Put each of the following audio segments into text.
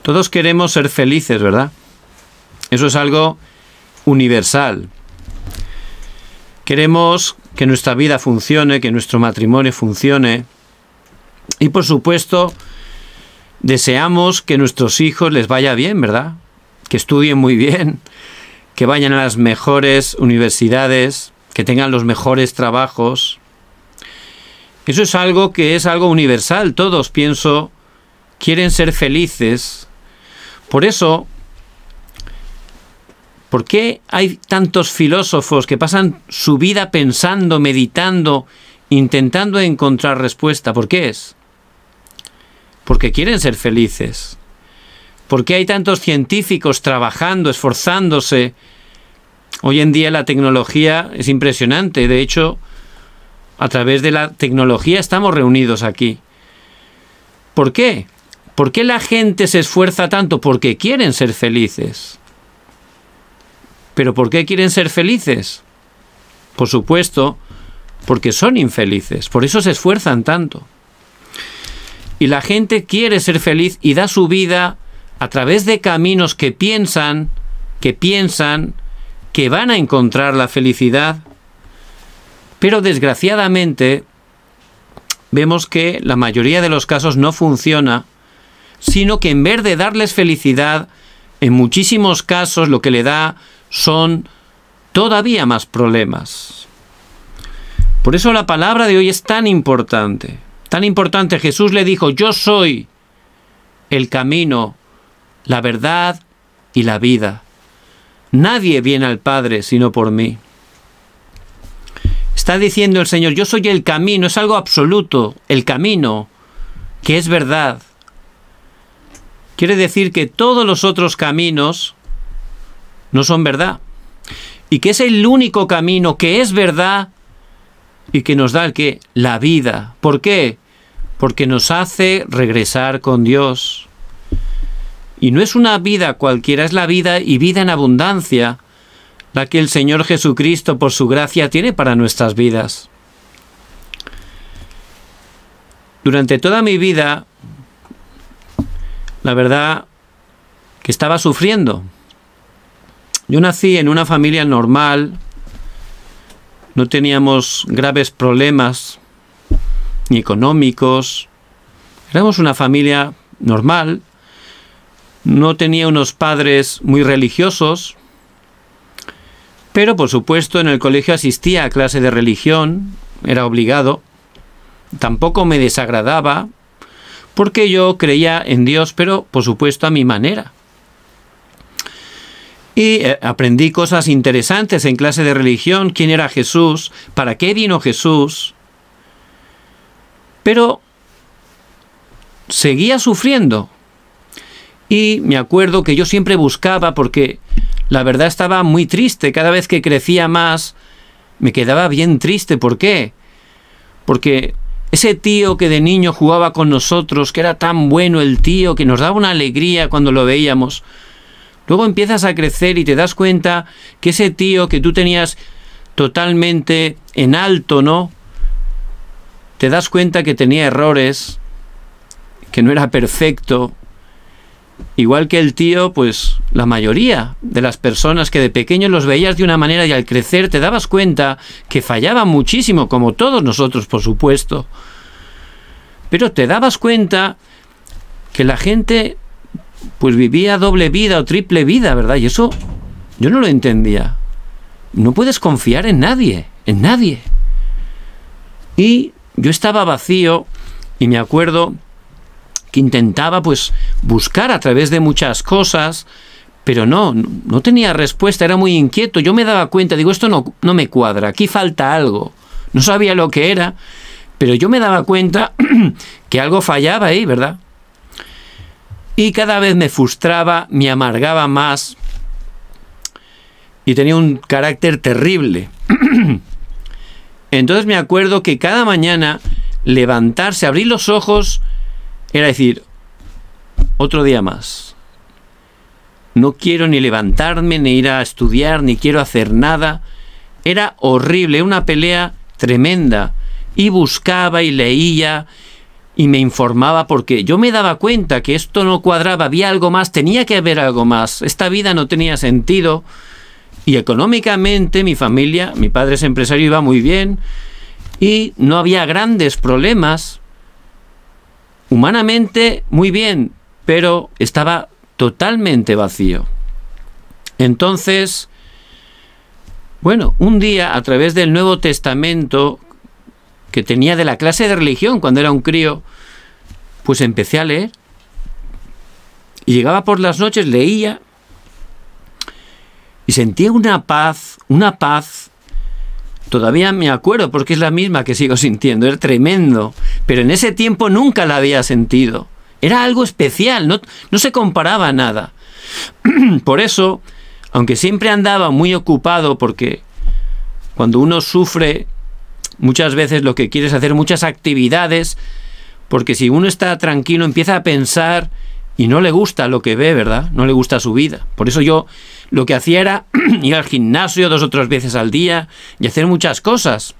Todos queremos ser felices, ¿verdad? Eso es algo universal. Queremos que nuestra vida funcione, que nuestro matrimonio funcione. Y por supuesto, deseamos que a nuestros hijos les vaya bien, ¿verdad? Que estudien muy bien, que vayan a las mejores universidades, que tengan los mejores trabajos. Eso es algo que es algo universal. Todos, pienso, quieren ser felices. Por eso, ¿por qué hay tantos filósofos que pasan su vida pensando, meditando, intentando encontrar respuesta? ¿Por qué es? Porque quieren ser felices. ¿Por qué hay tantos científicos trabajando, esforzándose? Hoy en día la tecnología es impresionante. De hecho, a través de la tecnología estamos reunidos aquí. ¿Por qué? ¿Por qué la gente se esfuerza tanto? Porque quieren ser felices. ¿Pero por qué quieren ser felices? Por supuesto, porque son infelices. Por eso se esfuerzan tanto. Y la gente quiere ser feliz y da su vida a través de caminos que piensan que van a encontrar la felicidad. Pero desgraciadamente vemos que la mayoría de los casos no funciona, sino que en vez de darles felicidad, en muchísimos casos lo que le da son todavía más problemas. Por eso la palabra de hoy es tan importante. Tan importante. Jesús le dijo: yo soy el camino, la verdad y la vida. Nadie viene al Padre sino por mí. Está diciendo el Señor: yo soy el camino. Es algo absoluto. El camino, que es verdad. Quiere decir que todos los otros caminos no son verdad. Y que es el único camino que es verdad y que nos da el qué, la vida. ¿Por qué? Porque nos hace regresar con Dios. Y no es una vida cualquiera, es la vida y vida en abundancia, la que el Señor Jesucristo, por su gracia, tiene para nuestras vidas. Durante toda mi vida, la verdad que estaba sufriendo. Yo nací en una familia normal, no teníamos graves problemas, ni económicos. Éramos una familia normal. No tenía unos padres muy religiosos, pero por supuesto en el colegio asistía a clase de religión, era obligado. Tampoco me desagradaba, porque yo creía en Dios, pero por supuesto a mi manera. Y aprendí cosas interesantes en clase de religión: quién era Jesús, para qué vino Jesús. Pero seguía sufriendo. Y me acuerdo que yo siempre buscaba, porque la verdad estaba muy triste. Cada vez que crecía más, me quedaba bien triste. ¿Por qué? Porque ese tío que de niño jugaba con nosotros, que era tan bueno el tío, que nos daba una alegría cuando lo veíamos, luego empiezas a crecer y te das cuenta que ese tío que tú tenías totalmente en alto, ¿no? Te das cuenta que tenía errores, que no era perfecto. Igual que el tío, pues la mayoría de las personas que de pequeño los veías de una manera y al crecer te dabas cuenta que fallaban muchísimo, como todos nosotros, por supuesto. Pero te dabas cuenta que la gente pues vivía doble vida o triple vida, ¿verdad? Y eso yo no lo entendía. No puedes confiar en nadie, en nadie. Y yo estaba vacío y me acuerdo que intentaba pues buscar a través de muchas cosas, pero no tenía respuesta, era muy inquieto. Yo me daba cuenta, digo, esto no me cuadra, aquí falta algo. No sabía lo que era, pero yo me daba cuenta que algo fallaba ahí, ¿verdad? Y cada vez me frustraba, me amargaba más y tenía un carácter terrible. Entonces me acuerdo que cada mañana levantarse, abrir los ojos, era decir: otro día más. No quiero ni levantarme, ni ir a estudiar, ni quiero hacer nada. Era horrible, una pelea tremenda. Y buscaba y leía y me informaba porque yo me daba cuenta que esto no cuadraba, había algo más, tenía que haber algo más. Esta vida no tenía sentido y económicamente mi familia, mi padre es empresario, iba muy bien y no había grandes problemas. Humanamente muy bien, pero estaba totalmente vacío. Entonces, bueno, un día a través del Nuevo Testamento que tenía de la clase de religión cuando era un crío, pues empecé a leer. Y llegaba por las noches, leía y sentía una paz, todavía me acuerdo porque es la misma que sigo sintiendo, era tremendo, pero en ese tiempo nunca la había sentido. Era algo especial, no se comparaba a nada. Por eso, aunque siempre andaba muy ocupado, porque cuando uno sufre, muchas veces lo que quiere es hacer muchas actividades, porque si uno está tranquilo empieza a pensar y no le gusta lo que ve, ¿verdad? No le gusta su vida. Por eso yo lo que hacía era ir al gimnasio 2 o 3 veces al día y hacer muchas cosas.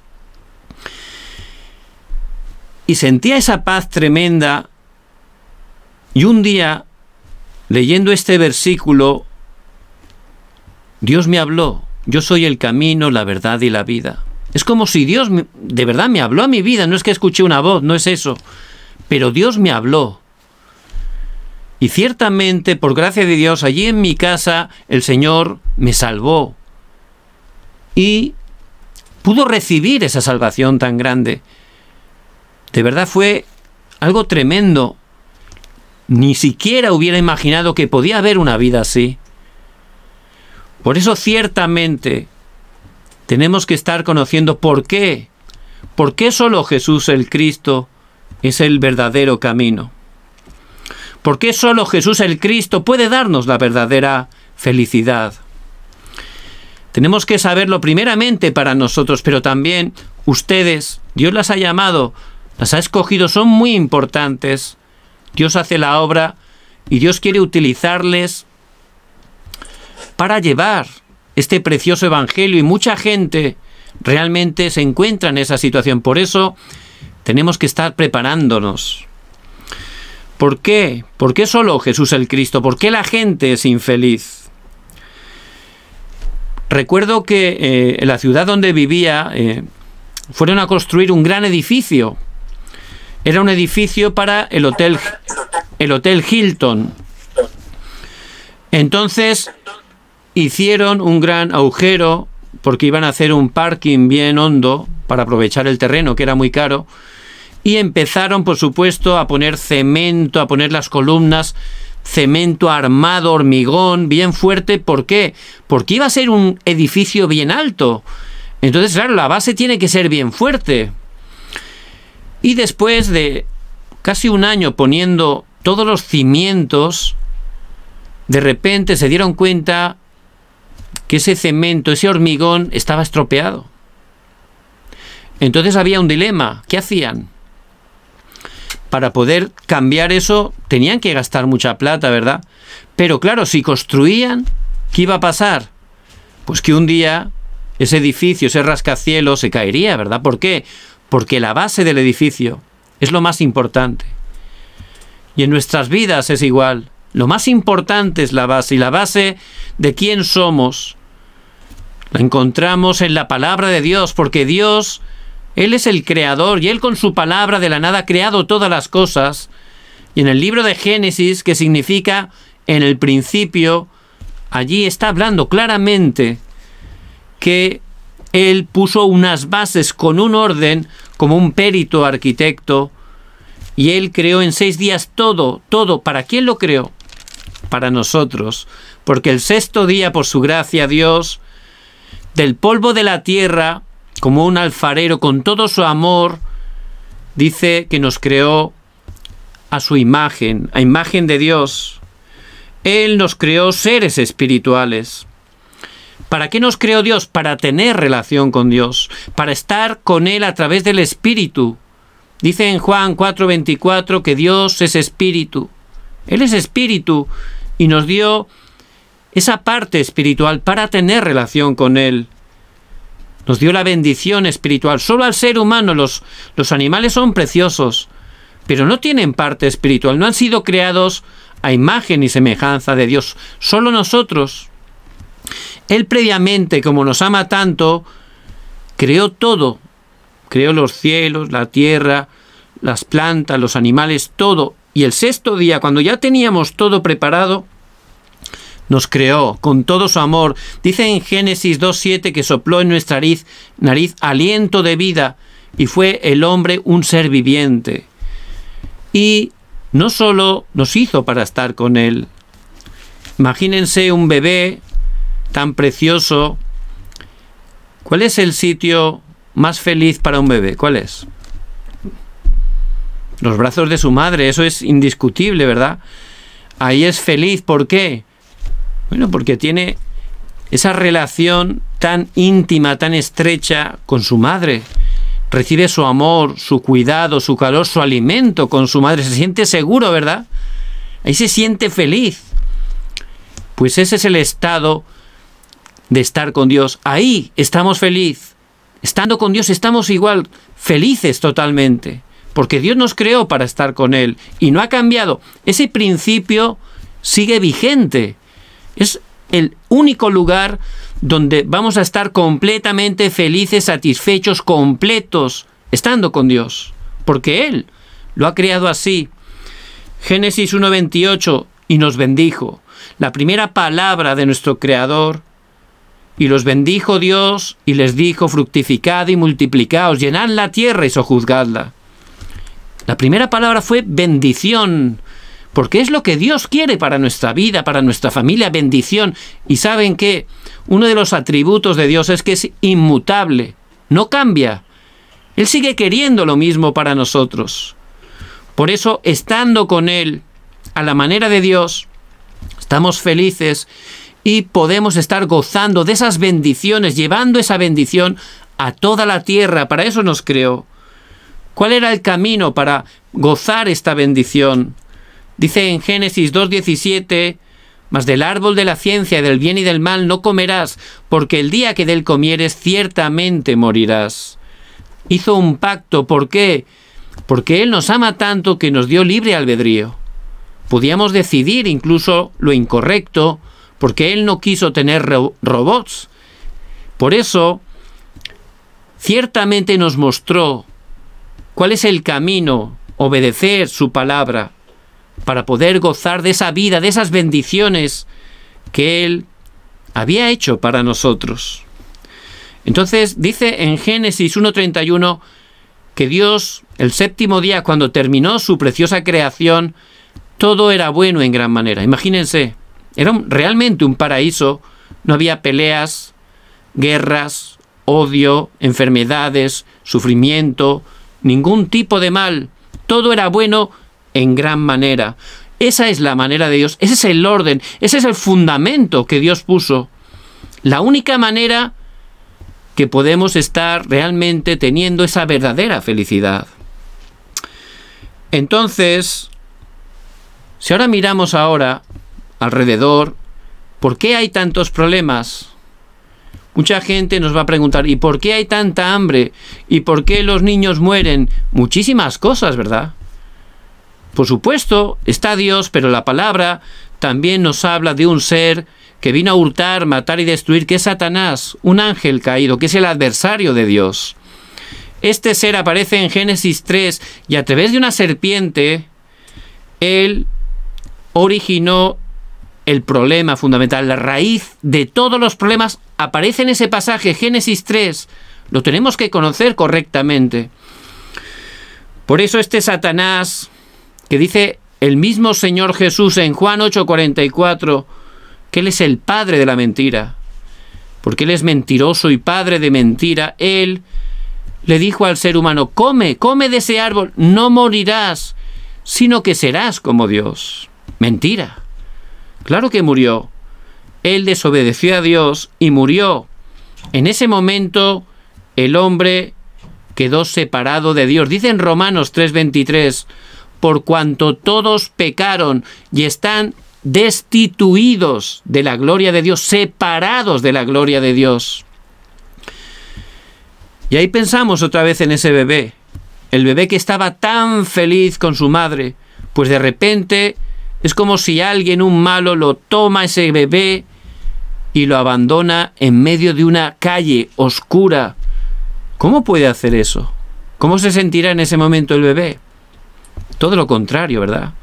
Y sentía esa paz tremenda. Y un día, leyendo este versículo, Dios me habló. Yo soy el camino, la verdad y la vida. Es como si Dios de verdad me habló a mi vida. No es que escuché una voz, no es eso. Pero Dios me habló. Y ciertamente, por gracia de Dios, allí en mi casa, el Señor me salvó. Y pudo recibir esa salvación tan grande. De verdad fue algo tremendo. Ni siquiera hubiera imaginado que podía haber una vida así. Por eso ciertamente tenemos que estar conociendo por qué. ¿Por qué solo Jesús el Cristo es el verdadero camino? ¿Por qué solo Jesús el Cristo puede darnos la verdadera felicidad? Tenemos que saberlo primeramente para nosotros, pero también ustedes. Dios las ha llamado, las ha escogido, son muy importantes. Dios hace la obra y Dios quiere utilizarles para llevar este precioso evangelio, y mucha gente realmente se encuentra en esa situación. Por eso tenemos que estar preparándonos. ¿Por qué? ¿Por qué solo Jesús el Cristo? ¿Por qué la gente es infeliz? Recuerdo que en la ciudad donde vivía fueron a construir un gran edificio. Era un edificio para el hotel Hilton. Entonces hicieron un gran agujero porque iban a hacer un parking bien hondo para aprovechar el terreno, que era muy caro, y empezaron, por supuesto, a poner cemento, a poner las columnas, cemento armado, hormigón, bien fuerte. ¿Por qué? Porque iba a ser un edificio bien alto. Entonces, claro, la base tiene que ser bien fuerte. Y después de casi un año poniendo todos los cimientos, de repente se dieron cuenta que ese cemento, ese hormigón estaba estropeado. Entonces había un dilema. ¿Qué hacían? Para poder cambiar eso tenían que gastar mucha plata, ¿verdad? Pero claro, si construían, ¿qué iba a pasar? Pues que un día ese edificio, ese rascacielos se caería, ¿verdad? ¿Por qué? Porque la base del edificio es lo más importante. Y en nuestras vidas es igual. Lo más importante es la base. Y la base de quién somos la encontramos en la palabra de Dios. Porque Dios, Él es el creador. Y Él con su palabra de la nada ha creado todas las cosas. Y en el libro de Génesis, que significa en el principio, allí está hablando claramente que Él puso unas bases con un orden, como un perito arquitecto, y Él creó en 6 días todo. ¿Para quién lo creó? Para nosotros. Porque el 6º día, por su gracia, Dios, del polvo de la tierra, como un alfarero, con todo su amor, dice que nos creó a su imagen, a imagen de Dios. Él nos creó seres espirituales. ¿Para qué nos creó Dios? Para tener relación con Dios, para estar con Él a través del Espíritu. Dice en Juan 4:24 que Dios es Espíritu. Él es Espíritu y nos dio esa parte espiritual para tener relación con Él. Nos dio la bendición espiritual. Solo al ser humano, los animales son preciosos, pero no tienen parte espiritual, no han sido creados a imagen y semejanza de Dios, solo nosotros. Él previamente, como nos ama tanto, creó todo, creó los cielos, la tierra, las plantas, los animales, todo. Y el sexto día, cuando ya teníamos todo preparado, nos creó con todo su amor. Dice en Génesis 2:7 que sopló en nuestra nariz aliento de vida y fue el hombre un ser viviente. Y no solo nos hizo para estar con él. Imagínense un bebé tan precioso. ¿Cuál es el sitio más feliz para un bebé? ¿Cuál es? Los brazos de su madre, eso es indiscutible, ¿verdad? Ahí es feliz. ¿Por qué? Bueno, porque tiene esa relación tan íntima, tan estrecha con su madre. Recibe su amor, su cuidado, su calor, su alimento con su madre. Se siente seguro, ¿verdad? Ahí se siente feliz. Pues ese es el estado de estar con Dios. Ahí estamos felices. Estando con Dios estamos igual, felices totalmente. Porque Dios nos creó para estar con Él y no ha cambiado. Ese principio sigue vigente. Es el único lugar donde vamos a estar completamente felices, satisfechos, completos, estando con Dios. Porque Él lo ha creado así. Génesis 1:28, y nos bendijo. La primera palabra de nuestro Creador. Y los bendijo Dios y les dijo: fructificad y multiplicaos, llenad la tierra y sojuzgadla. La primera palabra fue bendición, porque es lo que Dios quiere para nuestra vida, para nuestra familia, bendición. Y ¿saben qué? Uno de los atributos de Dios es que es inmutable, no cambia. Él sigue queriendo lo mismo para nosotros. Por eso, estando con Él, a la manera de Dios, estamos felices y podemos estar gozando de esas bendiciones, llevando esa bendición a toda la tierra. Para eso nos creó. ¿Cuál era el camino para gozar esta bendición? Dice en Génesis 2:17, mas del árbol de la ciencia, del bien y del mal no comerás, porque el día que de él comieres ciertamente morirás. Hizo un pacto. ¿Por qué? Porque Él nos ama tanto que nos dio libre albedrío. Podíamos decidir incluso lo incorrecto, porque Él no quiso tener robots. Por eso, ciertamente nos mostró cuál es el camino, obedecer su palabra, para poder gozar de esa vida, de esas bendiciones que Él había hecho para nosotros. Entonces dice en Génesis 1:31 que Dios, el séptimo día, cuando terminó su preciosa creación, todo era bueno en gran manera. Imagínense, era realmente un paraíso. No había peleas, guerras, odio, enfermedades, sufrimiento, ningún tipo de mal. Todo era bueno en gran manera. Esa es la manera de Dios. Ese es el orden. Ese es el fundamento que Dios puso. La única manera que podemos estar realmente teniendo esa verdadera felicidad. Entonces, si ahora miramos alrededor, ¿por qué hay tantos problemas? Mucha gente nos va a preguntar, ¿y por qué hay tanta hambre? ¿Y por qué los niños mueren? Muchísimas cosas, ¿verdad? Por supuesto, está Dios, pero la palabra también nos habla de un ser que vino a hurtar, matar y destruir, que es Satanás, un ángel caído, que es el adversario de Dios. Este ser aparece en Génesis 3 y a través de una serpiente, él originó el problema fundamental, la raíz de todos los problemas. Aparece en ese pasaje, Génesis 3. Lo tenemos que conocer correctamente. Por eso este Satanás, que dice el mismo Señor Jesús en Juan 8:44, que Él es el padre de la mentira, porque Él es mentiroso y padre de mentira. Él le dijo al ser humano: come de ese árbol, no morirás, sino que serás como Dios. Mentira. Claro que murió. Él desobedeció a Dios y murió. En ese momento el hombre quedó separado de Dios. Dice en Romanos 3:23, por cuanto todos pecaron y están destituidos de la gloria de Dios, separados de la gloria de Dios. Y ahí pensamos otra vez en ese bebé. el bebé que estaba tan feliz con su madre, pues de repente es como si alguien, un malo, lo toma ese bebé y lo abandona en medio de una calle oscura. ¿Cómo puede hacer eso? ¿Cómo se sentirá en ese momento el bebé? Todo lo contrario, ¿verdad?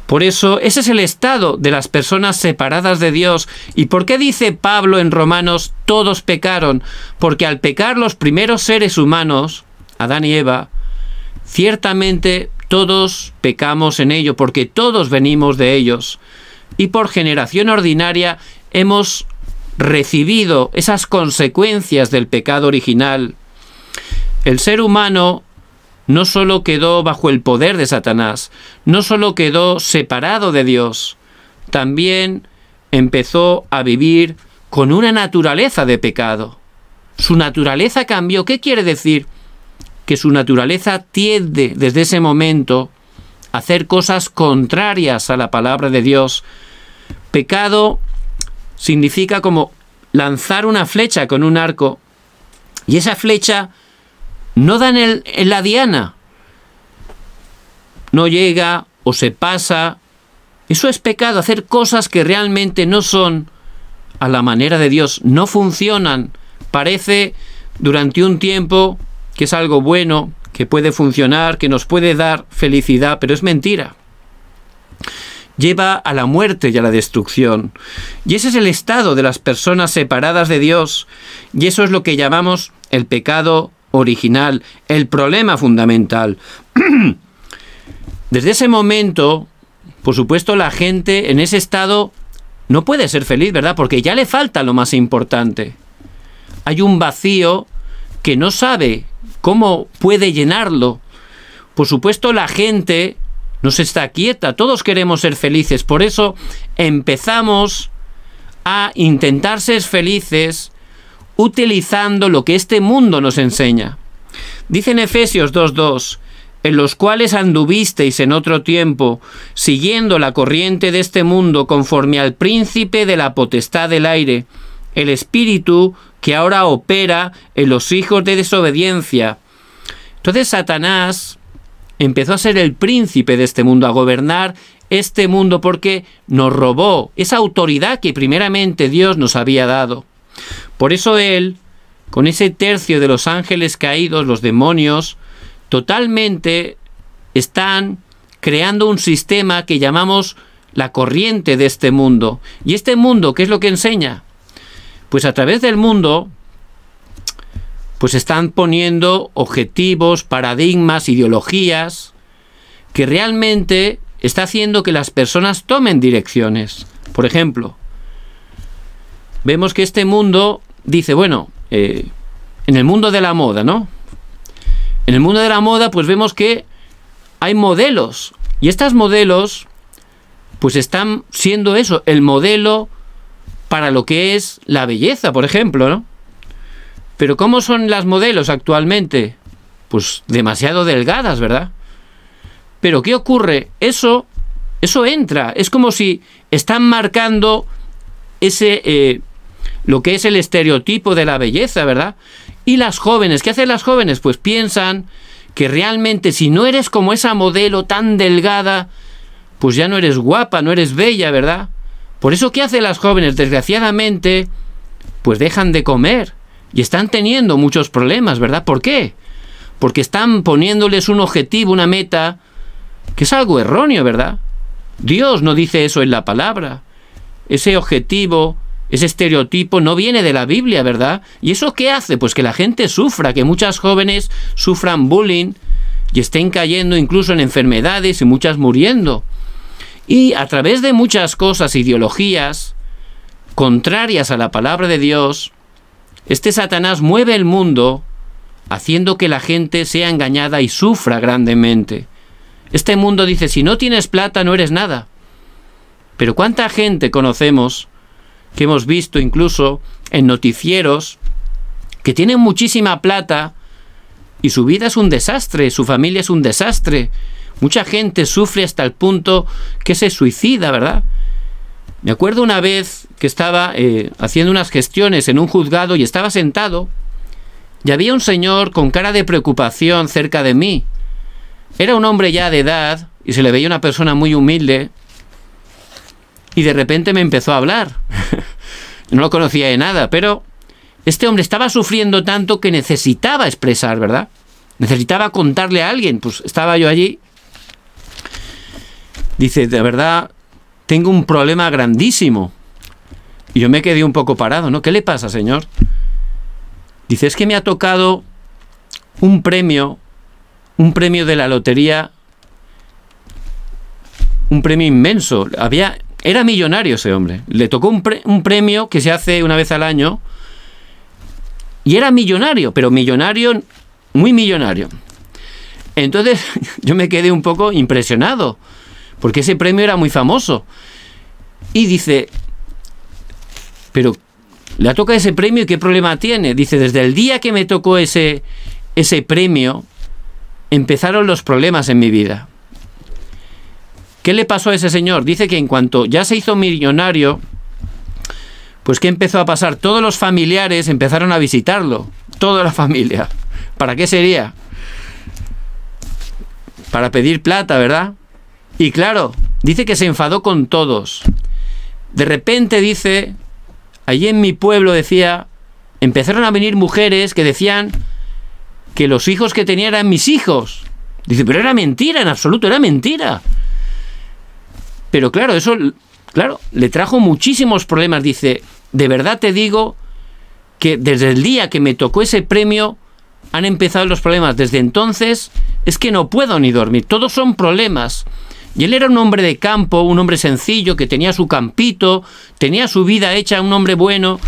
Por eso, ese es el estado de las personas separadas de Dios. ¿Y por qué dice Pablo en Romanos, todos pecaron? Porque al pecar los primeros seres humanos, Adán y Eva, ciertamente todos pecamos en ello, porque todos venimos de ellos. Y por generación ordinaria hemos recibido esas consecuencias del pecado original. El ser humano no solo quedó bajo el poder de Satanás, no solo quedó separado de Dios, también empezó a vivir con una naturaleza de pecado. Su naturaleza cambió. ¿Qué quiere decir? Que su naturaleza tiende desde ese momento a hacer cosas contrarias a la palabra de Dios. Pecado significa como lanzar una flecha con un arco y esa flecha no da en la diana, no llega o se pasa. Eso es pecado, hacer cosas que realmente no son a la manera de Dios, no funcionan. Parece durante un tiempo que es algo bueno, que puede funcionar, que nos puede dar felicidad, pero es mentira. Lleva a la muerte y a la destrucción. Y ese es el estado de las personas separadas de Dios. Y eso es lo que llamamos el pecado original, el problema fundamental. Desde ese momento, por supuesto, la gente en ese estado no puede ser feliz, ¿verdad? Porque ya le falta lo más importante. Hay un vacío que no sabe cómo puede llenarlo. Por supuesto, la gente no se está quieta, todos queremos ser felices, por eso empezamos a intentar ser felices utilizando lo que este mundo nos enseña. Dice en Efesios 2:2, en los cuales anduvisteis en otro tiempo, siguiendo la corriente de este mundo, conforme al príncipe de la potestad del aire, el espíritu que ahora opera en los hijos de desobediencia. Entonces Satanás empezó a ser el príncipe de este mundo, a gobernar este mundo, porque nos robó esa autoridad que primeramente Dios nos había dado. Por eso él, con ese tercio de los ángeles caídos, los demonios, totalmente están creando un sistema que llamamos la corriente de este mundo. ¿Y este mundo qué es lo que enseña? Pues a través del mundo pues están poniendo objetivos, paradigmas, ideologías, que realmente está haciendo que las personas tomen direcciones. Por ejemplo, vemos que este mundo dice, bueno, en el mundo de la moda, ¿no? En el mundo de la moda, pues vemos que hay modelos, y estos modelos, pues están siendo eso, el modelo para lo que es la belleza, por ejemplo, ¿no? Pero ¿cómo son las modelos actualmente? Pues demasiado delgadas, ¿verdad? Pero ¿qué ocurre? Eso entra. Es como si están marcando lo que es el estereotipo de la belleza, ¿verdad? Y las jóvenes, ¿qué hacen las jóvenes? Pues piensan que realmente si no eres como esa modelo tan delgada, pues ya no eres guapa, no eres bella, ¿verdad? Por eso, ¿qué hacen las jóvenes? Desgraciadamente, pues dejan de comer. Y están teniendo muchos problemas, ¿verdad? ¿Por qué? Porque están poniéndoles un objetivo, una meta, que es algo erróneo, ¿verdad? Dios no dice eso en la palabra. Ese objetivo, ese estereotipo no viene de la Biblia, ¿verdad? ¿Y eso qué hace? Pues que la gente sufra, que muchas jóvenes sufran bullying y estén cayendo incluso en enfermedades y muchas muriendo. Y a través de muchas cosas, ideologías contrarias a la palabra de Dios, este Satanás mueve el mundo haciendo que la gente sea engañada y sufra grandemente. Este mundo dice, si no tienes plata no eres nada. Pero ¿cuánta gente conocemos que hemos visto incluso en noticieros que tienen muchísima plata y su vida es un desastre, su familia es un desastre? Mucha gente sufre hasta el punto que se suicida, ¿verdad? Me acuerdo una vez que estaba haciendo unas gestiones en un juzgado y estaba sentado y había un señor con cara de preocupación cerca de mí. Era un hombre ya de edad y se le veía una persona muy humilde y de repente me empezó a hablar. No lo conocía de nada, pero este hombre estaba sufriendo tanto que necesitaba expresar, ¿verdad? Necesitaba contarle a alguien. Pues estaba yo allí. Dice, de verdad, tengo un problema grandísimo. Y yo me quedé un poco parado, ¿no? ¿Qué le pasa, señor? Dice, es que me ha tocado un premio de la lotería, un premio inmenso. Era millonario ese hombre. Le tocó un premio que se hace una vez al año y era millonario, pero millonario, muy millonario. Entonces yo me quedé un poco impresionado porque ese premio era muy famoso. Y dice, pero le ha tocado ese premio y ¿qué problema tiene? Dice, desde el día que me tocó ese premio, empezaron los problemas en mi vida. ¿Qué le pasó a ese señor? Dice que en cuanto ya se hizo millonario, pues ¿qué empezó a pasar? Todos los familiares empezaron a visitarlo. Toda la familia. ¿Para qué sería? Para pedir plata, ¿verdad? Y claro, dice que se enfadó con todos. De repente dice, allí en mi pueblo decía, empezaron a venir mujeres que decían que los hijos que tenía eran mis hijos. Dice, pero era mentira, en absoluto, era mentira. Pero claro, eso, claro, le trajo muchísimos problemas. Dice, de verdad te digo que desde el día que me tocó ese premio han empezado los problemas. Desde entonces es que no puedo ni dormir. Todos son problemas. Y él era un hombre de campo, un hombre sencillo, que tenía su campito, tenía su vida hecha, un hombre bueno,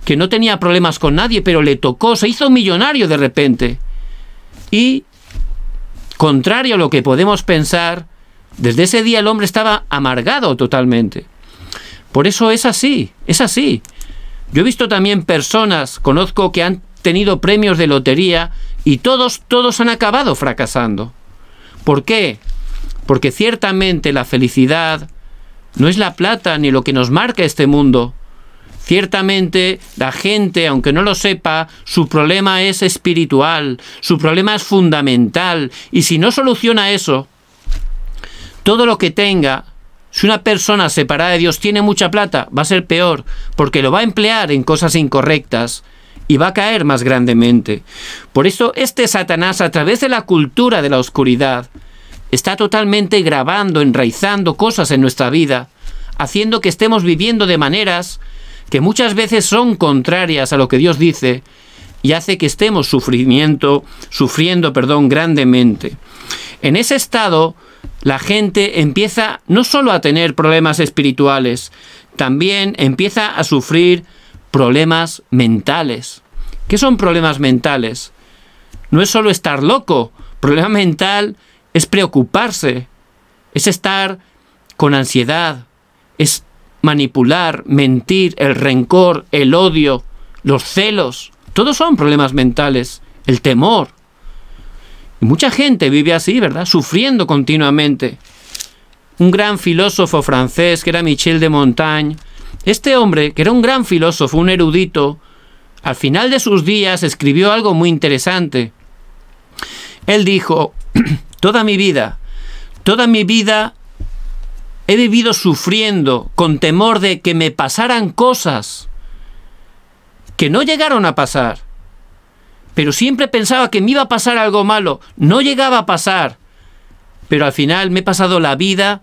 que no tenía problemas con nadie, pero le tocó, se hizo millonario de repente. Y, contrario a lo que podemos pensar, desde ese día el hombre estaba amargado totalmente. Por eso es así, es así. Yo he visto también personas, conozco que han tenido premios de lotería y todos han acabado fracasando. ¿Por qué? Porque ciertamente la felicidad no es la plata ni lo que nos marca este mundo. Ciertamente la gente, aunque no lo sepa, su problema es espiritual, su problema es fundamental. Y si no soluciona eso, todo lo que tenga, si una persona separada de Dios tiene mucha plata, va a ser peor, porque lo va a emplear en cosas incorrectas y va a caer más grandemente. Por eso este Satanás, a través de la cultura de la oscuridad, está totalmente grabando, enraizando cosas en nuestra vida, haciendo que estemos viviendo de maneras que muchas veces son contrarias a lo que Dios dice y hace que estemos sufriendo grandemente. En ese estado, la gente empieza no solo a tener problemas espirituales, también empieza a sufrir problemas mentales. ¿Qué son problemas mentales? No es solo estar loco. Problema mental es preocuparse, es estar con ansiedad, es manipular, mentir, el rencor, el odio, los celos. Todos son problemas mentales, el temor. Y mucha gente vive así, ¿verdad? Sufriendo continuamente. Un gran filósofo francés que era Michel de Montaigne, este hombre, que era un gran filósofo, un erudito, al final de sus días escribió algo muy interesante. Él dijo, toda mi vida he vivido sufriendo con temor de que me pasaran cosas que no llegaron a pasar. Pero siempre pensaba que me iba a pasar algo malo. No llegaba a pasar. Pero al final me he pasado la vida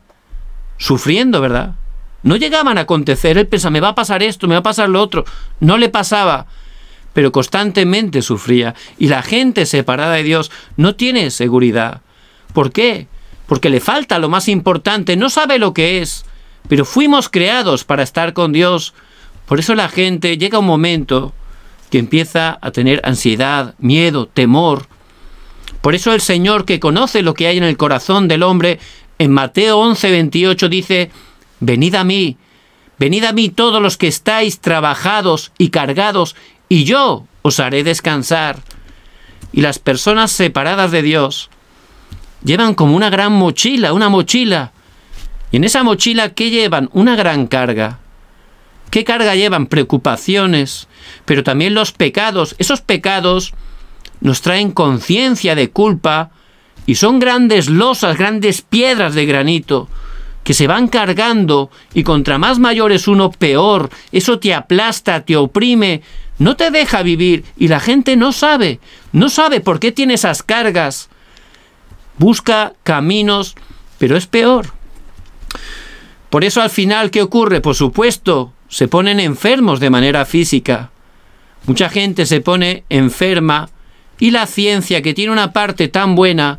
sufriendo, ¿verdad? No llegaban a acontecer. Él pensaba, me va a pasar esto, me va a pasar lo otro. No le pasaba. Pero constantemente sufría. Y la gente separada de Dios no tiene seguridad. ¿Por qué? Porque le falta lo más importante. No sabe lo que es. Pero fuimos creados para estar con Dios. Por eso la gente llega un momento que empieza a tener ansiedad, miedo, temor. Por eso el Señor, que conoce lo que hay en el corazón del hombre, en Mateo 11:28 dice, venid a mí todos los que estáis trabajados y cargados, y yo os haré descansar. Y las personas separadas de Dios llevan como una gran mochila, una mochila. Y en esa mochila, ¿qué llevan? Una gran carga. ¿Qué carga llevan? Preocupaciones, pero también los pecados. Esos pecados nos traen conciencia de culpa y son grandes losas, grandes piedras de granito que se van cargando, y contra más mayor es uno, peor. Eso te aplasta, te oprime, no te deja vivir, y la gente no sabe por qué tiene esas cargas. Busca caminos, pero es peor. Por eso al final, ¿qué ocurre? Por supuesto, se ponen enfermos de manera física. Mucha gente se pone enferma, y la ciencia, que tiene una parte tan buena,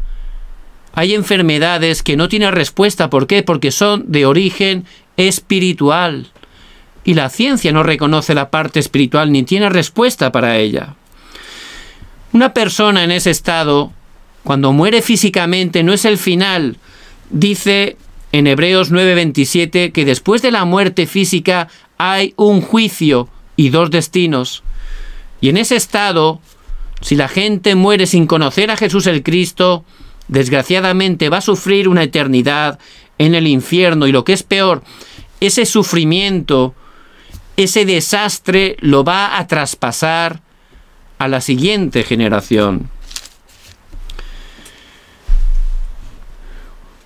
hay enfermedades que no tienen respuesta. ¿Por qué? Porque son de origen espiritual. Y la ciencia no reconoce la parte espiritual ni tiene respuesta para ella. Una persona en ese estado, cuando muere físicamente, no es el final. Dice en Hebreos 9:27 que después de la muerte física hay un juicio y dos destinos. Y en ese estado, si la gente muere sin conocer a Jesús el Cristo, desgraciadamente va a sufrir una eternidad en el infierno, y lo que es peor, ese sufrimiento, ese desastre lo va a traspasar a la siguiente generación.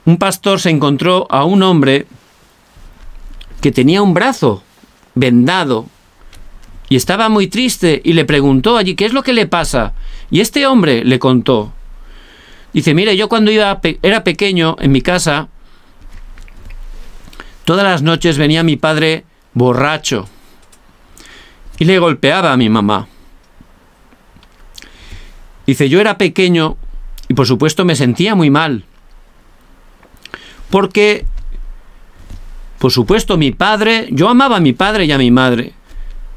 Un pastor se encontró a un hombre que tenía un brazo vendado y estaba muy triste, y le preguntó allí, ¿qué es lo que le pasa? Y este hombre le contó. Dice, mire, yo cuando era pequeño en mi casa, todas las noches venía mi padre borracho y le golpeaba a mi mamá. Dice, yo era pequeño y por supuesto me sentía muy mal. Porque, por supuesto, mi padre, yo amaba a mi padre y a mi madre,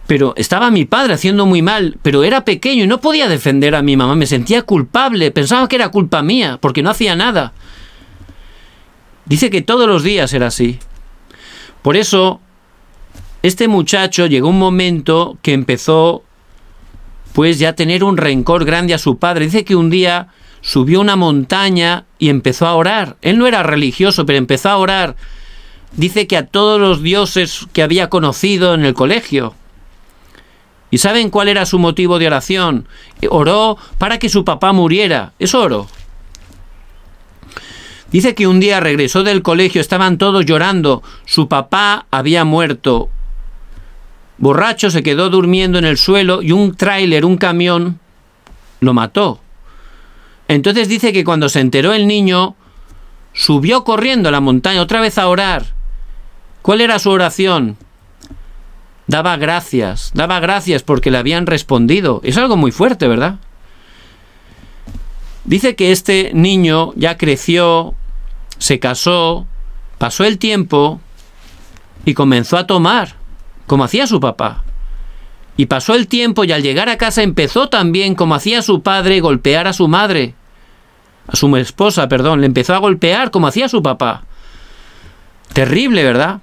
pero estaba mi padre haciendo muy mal, pero era pequeño y no podía defender a mi mamá, me sentía culpable, pensaba que era culpa mía, porque no hacía nada. Dice que todos los días era así. Por eso, este muchacho llegó un momento que empezó, pues, ya a tener un rencor grande a su padre. Dice que un día subió una montaña y empezó a orar. Él no era religioso, pero empezó a orar. Dice que a todos los dioses que había conocido en el colegio. ¿Y saben cuál era su motivo de oración? Oró para que su papá muriera. Eso oró. Dice que un día regresó del colegio, estaban todos llorando. Su papá había muerto. Borracho, se quedó durmiendo en el suelo y un tráiler, un camión, lo mató. Entonces dice que cuando se enteró el niño, subió corriendo a la montaña otra vez a orar. ¿Cuál era su oración? Daba gracias porque le habían respondido. Es algo muy fuerte, ¿verdad? Dice que este niño ya creció, se casó, pasó el tiempo y comenzó a tomar, como hacía su papá. Y pasó el tiempo y al llegar a casa empezó también, como hacía su padre, golpear a su madre. A su esposa, perdón, le empezó a golpear como hacía su papá. Terrible, ¿verdad?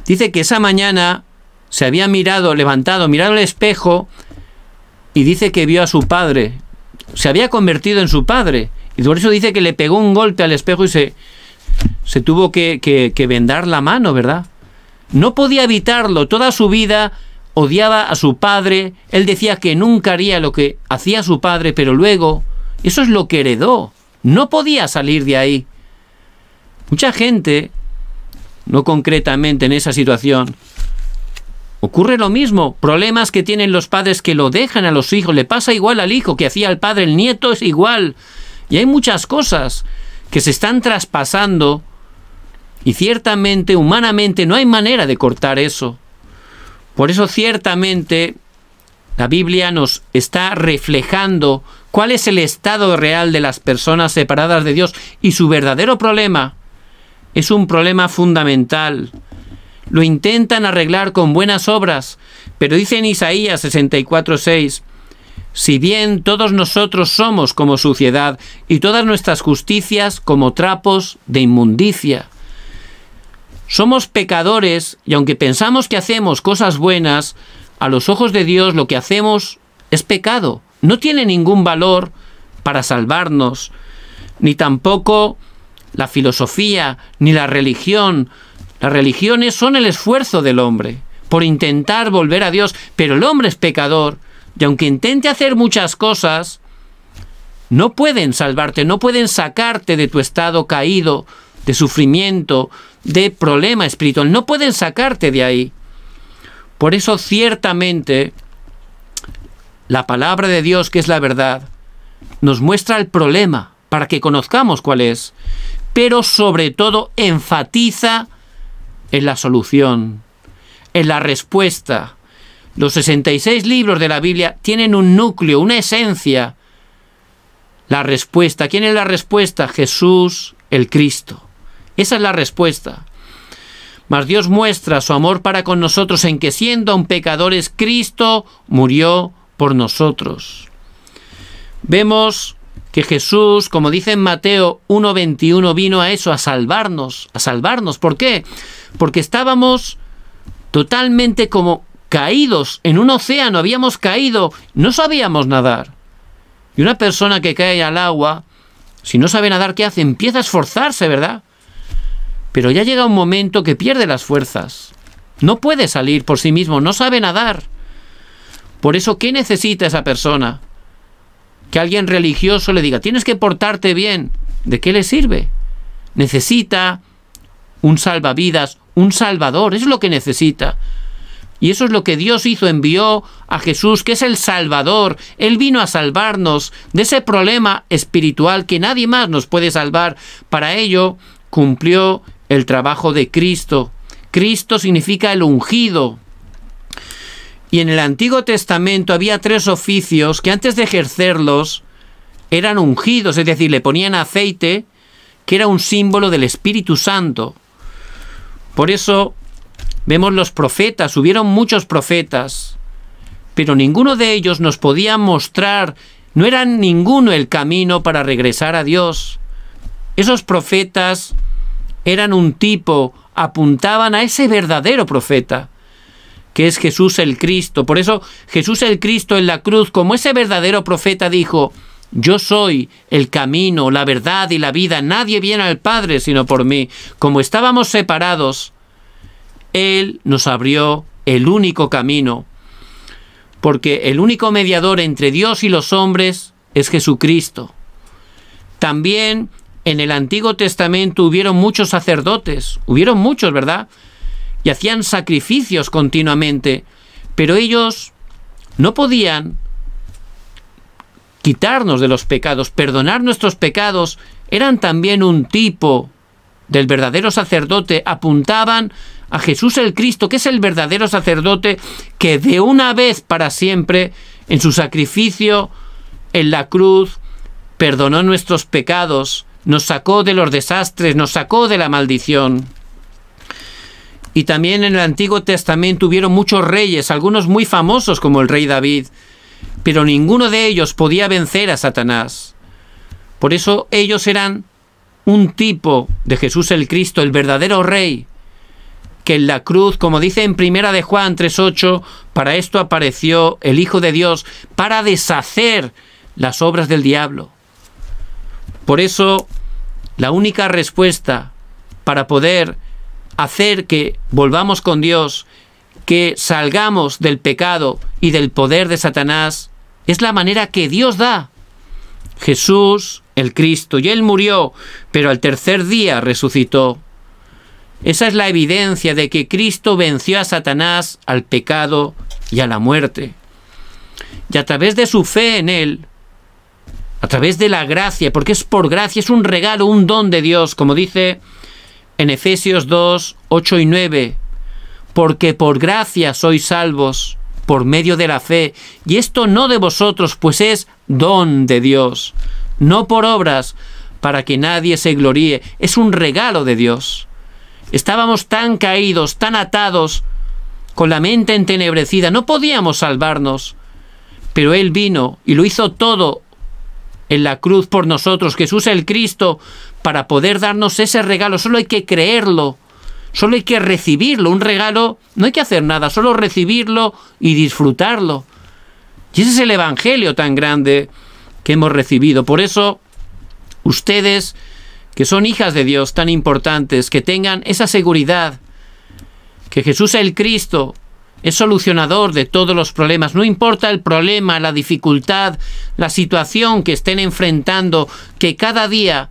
Dice que esa mañana se había levantado, mirado al espejo, y dice que vio a su padre. Se había convertido en su padre. Y por eso dice que le pegó un golpe al espejo y se tuvo que vendar la mano, ¿verdad? No podía evitarlo. Toda su vida odiaba a su padre. Él decía que nunca haría lo que hacía su padre, pero luego eso es lo que heredó. No podía salir de ahí. Mucha gente, no concretamente en esa situación, ocurre lo mismo. Problemas que tienen los padres que lo dejan a los hijos. Le pasa igual al hijo que hacía al padre. El nieto es igual. Y hay muchas cosas que se están traspasando y ciertamente, humanamente, no hay manera de cortar eso. Por eso ciertamente la Biblia nos está reflejando cuál es el estado real de las personas separadas de Dios, y su verdadero problema es un problema fundamental. Lo intentan arreglar con buenas obras, pero dice en Isaías 64:6, si bien todos nosotros somos como suciedad y todas nuestras justicias como trapos de inmundicia. Somos pecadores, y aunque pensamos que hacemos cosas buenas, a los ojos de Dios lo que hacemos es pecado. No tiene ningún valor para salvarnos, ni tampoco la filosofía, ni la religión. Las religiones son el esfuerzo del hombre por intentar volver a Dios, pero el hombre es pecador. Y aunque intente hacer muchas cosas, no pueden salvarte, no pueden sacarte de tu estado caído, de sufrimiento, de problema espiritual. No pueden sacarte de ahí. Por eso, ciertamente, la palabra de Dios, que es la verdad, nos muestra el problema para que conozcamos cuál es, pero sobre todo enfatiza en la solución, en la respuesta. Los 66 libros de la Biblia tienen un núcleo, una esencia. La respuesta. ¿Quién es la respuesta? Jesús, el Cristo. Esa es la respuesta. Mas Dios muestra su amor para con nosotros en que, siendo aún pecadores, Cristo murió por nosotros. Vemos que Jesús, como dice en Mateo 1:21, vino a eso, a salvarnos, a salvarnos. ¿Por qué? Porque estábamos totalmente como caídos en un océano, habíamos caído, no sabíamos nadar. Y una persona que cae al agua, si no sabe nadar, ¿qué hace? Empieza a esforzarse, ¿verdad? Pero ya llega un momento que pierde las fuerzas. No puede salir por sí mismo, no sabe nadar. Por eso, ¿qué necesita esa persona? Que alguien religioso le diga, tienes que portarte bien. ¿De qué le sirve? Necesita un salvavidas, un salvador, eso es lo que necesita. Y eso es lo que Dios hizo, envió a Jesús, que es el Salvador. Él vino a salvarnos de ese problema espiritual que nadie más nos puede salvar. Para ello, cumplió el trabajo de Cristo. Cristo significa el ungido. Y en el Antiguo Testamento había 3 oficios que antes de ejercerlos eran ungidos, es decir, le ponían aceite, que era un símbolo del Espíritu Santo. Por eso vemos los profetas, hubieron muchos profetas, pero ninguno de ellos nos podía mostrar, no era ninguno el camino para regresar a Dios. Esos profetas eran un tipo, apuntaban a ese verdadero profeta, que es Jesús el Cristo. Por eso Jesús el Cristo en la cruz, como ese verdadero profeta, dijo, yo soy el camino, la verdad y la vida, nadie viene al Padre sino por mí. Como estábamos separados, Él nos abrió el único camino, porque el único mediador entre Dios y los hombres es Jesucristo. También en el Antiguo Testamento hubieron muchos sacerdotes, hubieron muchos, ¿verdad? Y hacían sacrificios continuamente, pero ellos no podían quitarnos de los pecados, perdonar nuestros pecados. Eran también un tipo del verdadero sacerdote, apuntaban a Jesús el Cristo, que es el verdadero sacerdote, que de una vez para siempre, en su sacrificio en la cruz, perdonó nuestros pecados, nos sacó de los desastres, nos sacó de la maldición. Y también en el Antiguo Testamento hubieron muchos reyes, algunos muy famosos como el rey David, pero ninguno de ellos podía vencer a Satanás. Por eso ellos eran un tipo de Jesús el Cristo, el verdadero rey, que en la cruz, como dice en 1 de Juan 3:8, para esto apareció el Hijo de Dios, para deshacer las obras del diablo. Por eso, la única respuesta para poder hacer que volvamos con Dios, que salgamos del pecado y del poder de Satanás, es la manera que Dios da. Jesús, el Cristo, y Él murió, pero al tercer día resucitó. Esa es la evidencia de que Cristo venció a Satanás, al pecado y a la muerte. Y a través de su fe en Él, a través de la gracia, porque es por gracia, es un regalo, un don de Dios, como dice en Efesios 2, 8 y 9, porque por gracia sois salvos por medio de la fe, y esto no de vosotros, pues es don de Dios, no por obras, para que nadie se gloríe, es un regalo de Dios. Estábamos tan caídos, tan atados, con la mente entenebrecida, no podíamos salvarnos, pero Él vino y lo hizo todo en la cruz por nosotros, Jesús el Cristo, para poder darnos ese regalo. Solo hay que creerlo, solo hay que recibirlo. Un regalo, no hay que hacer nada, solo recibirlo y disfrutarlo. Y ese es el evangelio tan grande que hemos recibido. Por eso, ustedes, que son hijas de Dios tan importantes, que tengan esa seguridad, que Jesús el Cristo es solucionador de todos los problemas. No importa el problema, la dificultad, la situación que estén enfrentando, que cada día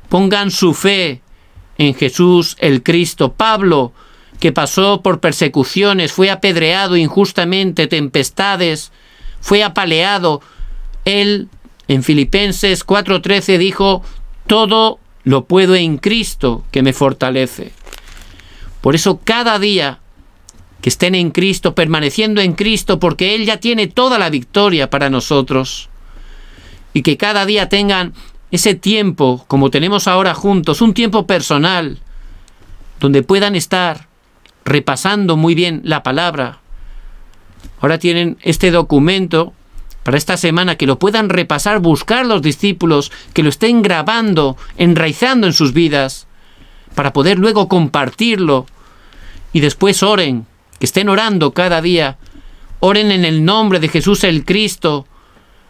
pongan su fe en Jesús el Cristo. Pablo, que pasó por persecuciones, fue apedreado injustamente, tempestades, fue apaleado. Él, en Filipenses 4:13, dijo: todo lo puedo en Cristo que me fortalece. Por eso cada día que estén en Cristo, permaneciendo en Cristo, porque Él ya tiene toda la victoria para nosotros. Y que cada día tengan ese tiempo, como tenemos ahora juntos, un tiempo personal, donde puedan estar repasando muy bien la palabra. Ahora tienen este documento para esta semana, que lo puedan repasar, buscar los discípulos, que lo estén grabando, enraizando en sus vidas, para poder luego compartirlo. Y después oren, que estén orando cada día. Oren en el nombre de Jesús el Cristo,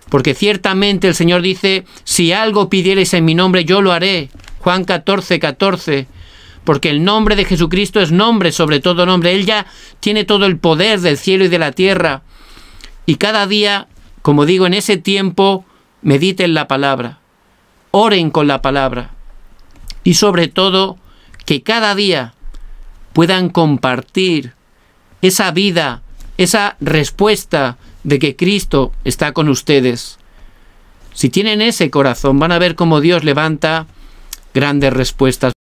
porque ciertamente el Señor dice: si algo pidiereis en mi nombre, yo lo haré. Juan 14:14. Porque el nombre de Jesucristo es nombre sobre todo nombre. Él ya tiene todo el poder del cielo y de la tierra. Y cada día, como digo, en ese tiempo, mediten la palabra. Oren con la palabra. Y sobre todo, que cada día puedan compartir esa vida, esa respuesta de que Cristo está con ustedes. Si tienen ese corazón, van a ver cómo Dios levanta grandes respuestas.